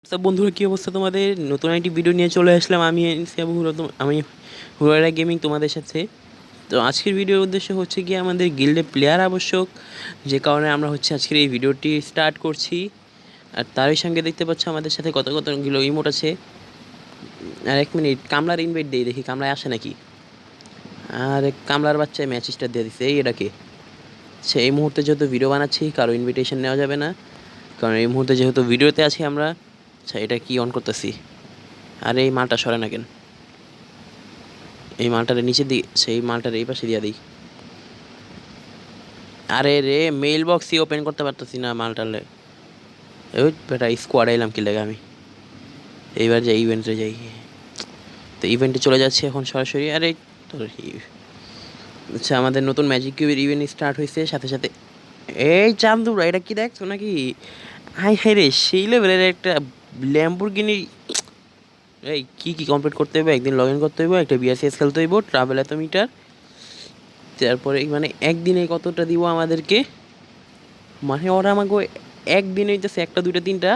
তো বন্ধুরা, কী অবস্থা তোমাদের? নতুন একটি ভিডিও নিয়ে চলে আসলাম। আমি হুরায়রা গেমিং তোমাদের সাথে। তো আজকের ভিডিওর উদ্দেশ্য হচ্ছে কি, আমাদের গিল্ডে প্লেয়ার আবশ্যক, যে কারণে আমরা আজকের এই ভিডিওটি স্টার্ট করছি। আর তারই সঙ্গে দেখতে পাচ্ছ আমাদের সাথে কত কতগুলো ইমোট আছে। আর এক মিনিট, কামলার ইনভাইট দিই, দেখি কামলায় আসে নাকি। আর কামলার বাচ্চায় ম্যাচ স্টার্ট দিয়ে দিচ্ছে, এটাকে এই মুহূর্তে যেহেতু ভিডিও বানাচ্ছি, কারো ইনভিটেশন নেওয়া যাবে না, কারণ এই মুহূর্তে যেহেতু ভিডিওতে আছি আমরা। আচ্ছা, এটা কি অন করতেছি? আর এই মালটা সরে না কেন? এই মালটারে নিচে দিই, সেই মালটারে এই পাশে দিয়ে দিই। আরে রে, মেইল বক্সই ওপেন করতে পারতেছি না মালটারে। ওই বেটা, স্কোয়াডে এলাম কি লাগে আমি? এইবার যাই, ইভেন্টে যাই। তো ইভেন্টে চলে যাচ্ছি এখন সরাসরি। আরে তোর আচ্ছা, আমাদের নতুন ম্যাজিক কিউবের ইভেন্ট স্টার্ট হয়েছে সাথে সাথে। এই চান্দুরা, এটা কি দেখছো নাকি? হাই হাই রে, সেই লেভেলের একটা ল্যাম্বরগিনি। এই কি কি কমপ্লিট করতে হবে? একদিন লগ ইন করতে হইব, একটা বিআরসিএস খেলতে হইব, ট্রাভেল এত মিটার। তারপরে মানে একদিনে কতটা দিব আমাদেরকে? মানে ওরা আমাকে একদিনে হইতেছে একটা দুইটা তিনটা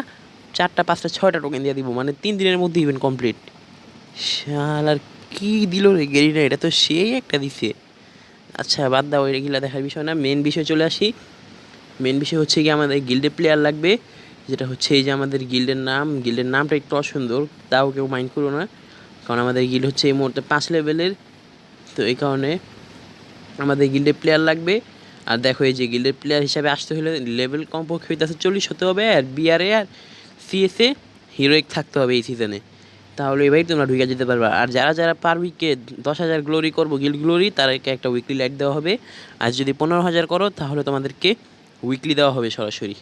চারটা পাঁচটা ছয়টা টোকেন দিয়ে দিব, মানে 3 দিনের মধ্যে ইভেন্ট কমপ্লিট। শাল, আর কি দিল রে গেরিনা, এটা তো সেই একটা দিছে। আচ্ছা বাদ দাও, এগুলা দেখার বিষয় না, মেন বিষয় চলে আসি। মেন বিষয় হচ্ছে কি, আমাদের গিল্ডে প্লেয়ার লাগবে, যেটা হচ্ছে এই যে আমাদের গিল্ডের নামটা একটু অসুন্দর, তাও কেউ মাইন্ড করো না, কারণ আমাদের গিল্ড হচ্ছে এই মুহূর্তে 5 লেভেলের। তো এই কারণে আমাদের গিল্ডের প্লেয়ার লাগবে। আর দেখো, এই যে গিল্ডের প্লেয়ার হিসাবে আসতে হলে লেভেল কমপক্ষে হইতেছে 40 হতে হবে, আর বিআরএ আর সিএসএ হিরোইক থাকতে হবে এই সিজনে। তাহলে এবারই তোমরা ঢুকে যেতে পারবা। আর যারা যারা পার উইকে 10,000 গ্লোরি করবো, গিল্ড গ্লোরি, তাদেরকে একটা উইকলি লাইট দেওয়া হবে। আর যদি 15,000 করো, তাহলে তোমাদেরকে উইকলি দেওয়া হবে সরাসরি।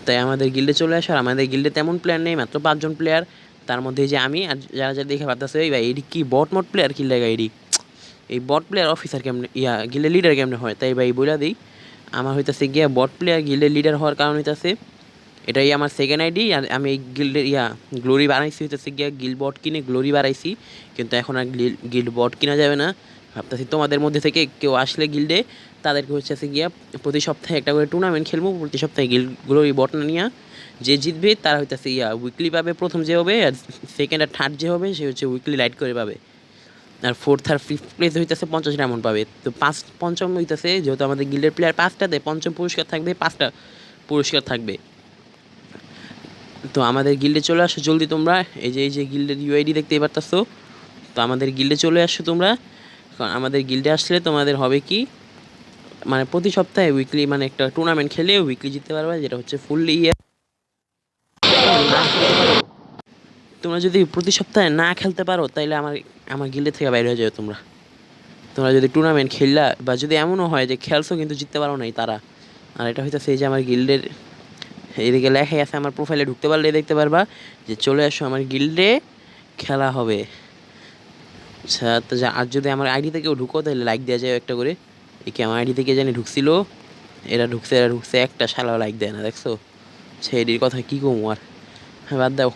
তাই আমাদের গিল্ডে চলে আসো। আর আমাদের গিল্ডে তেমন প্লেয়ার নেই, মাত্র 5 জন প্লেয়ার। তার মধ্যে যে আমি, আর যারা যারা দেখে ভাবতেছে এই ভাই এডি কি বট মট প্লেয়ার, কি লাগা এডি, এই বট প্লেয়ার অফিসার কেমনে, গিল্ডের লিডার কেমনে হয়? তাই ভাই বইলা দিই, আমার হইতাছে গিয়া বট প্লেয়ার গিল্ডের লিডার হওয়ার কারণ হইতাছে এটাই আমার সেকেন্ড আইডি। আর আমি এই গিল্ডের গ্লোরি বানাইছি হইতাছে গিয়া গিল্ড বট কিনে গ্লোরি বাড়াইছি। কিন্তু এখন আর গিল্ড বট কিনা যাবে না। ভাবতেছি তোমাদের মধ্যে থেকে কেউ আসলে গিল্ডে, তাদেরকে হচ্ছে গিয়া প্রতি সপ্তাহে একটা করে টুর্নামেন্ট খেলবো, প্রতি সপ্তাহে গিল্ড গ্লোরি বট না নিয়ে। যে জিতবে তারা হইতাছে উইকলি পাবে, প্রথম যে হবে, আর সেকেন্ড আর থার্ড যে হবে সে হচ্ছে উইকলি লাইট করে পাবে। আর ফোর্থ আর ফিফথ প্লেস হইতেছে 50 ডায়মন্ড পাবে। তো পঞ্চম হইতেছে, যেহেতু আমাদের গিল্ডের প্লেয়ার 5টা দেয়, পঞ্চম পুরস্কার থাকবে 5টা পুরস্কার থাকবে। তো আমাদের গিল্ডে চলে আসো জলদি তোমরা। এই যে গিল্ডের ইউআইডি দেখতেই পারতাছো। তো আমাদের গিল্ডে চলে আসো তোমরা, কারণ আমাদের গিল্ডে আসলে তোমাদের হবে কি, মানে প্রতি সপ্তাহে উইকলি, মানে একটা টুর্নামেন্ট খেলে উইকলি জিততে পারবে, যেটা হচ্ছে ফুললি না খেলতে পারো। তোমরা যদি প্রতি সপ্তাহে না খেলতে পারো, তাইলে আমার আমার গিল্ডে থেকে বাইরে হয়ে যাবে তোমরা। তোমরা যদি টুর্নামেন্ট খেললা, বা যদি এমনও হয় যে খেলছো কিন্তু জিততে পারো নাই তারা। আর এটা হইতেছে এই যে আমার গিল্ডের এদিকে লেখাই আছে, আমার প্রোফাইলে ঢুকতে পারলে দেখতে পারবা যে চলে আসো আমার গিল্ডে, খেলা হবে। আচ্ছা, তো আর যদি আমার আইডি থেকেও ঢুকো, তাহলে লাইক দেওয়া যায় একটা করে। একে আমার আইডি থেকে জানি ঢুকছিল, এরা ঢুকছে একটা শালা লাইক দেয় না, দেখছো? আচ্ছা, এটির কথা কী কমু আর, হ্যাঁ বাদ দাও,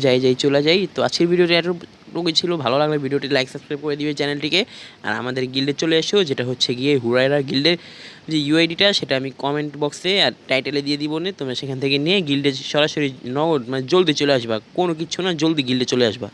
যাই চলে যাই। তো আজকের ভিডিওটি এতটুকুই ছিল। ভালো লাগলে ভিডিওটি লাইক সাবস্ক্রাইব করে দিবে চ্যানেলটিকে। আর আমাদের গিল্ডে চলে এসো, যেটা হচ্ছে গিয়ে হুরায়রা গিল্ডের যে ইউআইডিটা, সেটা আমি কমেন্ট বক্সে আর টাইটেলে দিয়ে দিব, তোমরা সেখান থেকে নিয়ে গিল্ডে সরাসরি নগদ, মানে জলদি চলে আসবা, কোনো কিচ্ছু না, জলদি গিল্ডে চলে আসবা।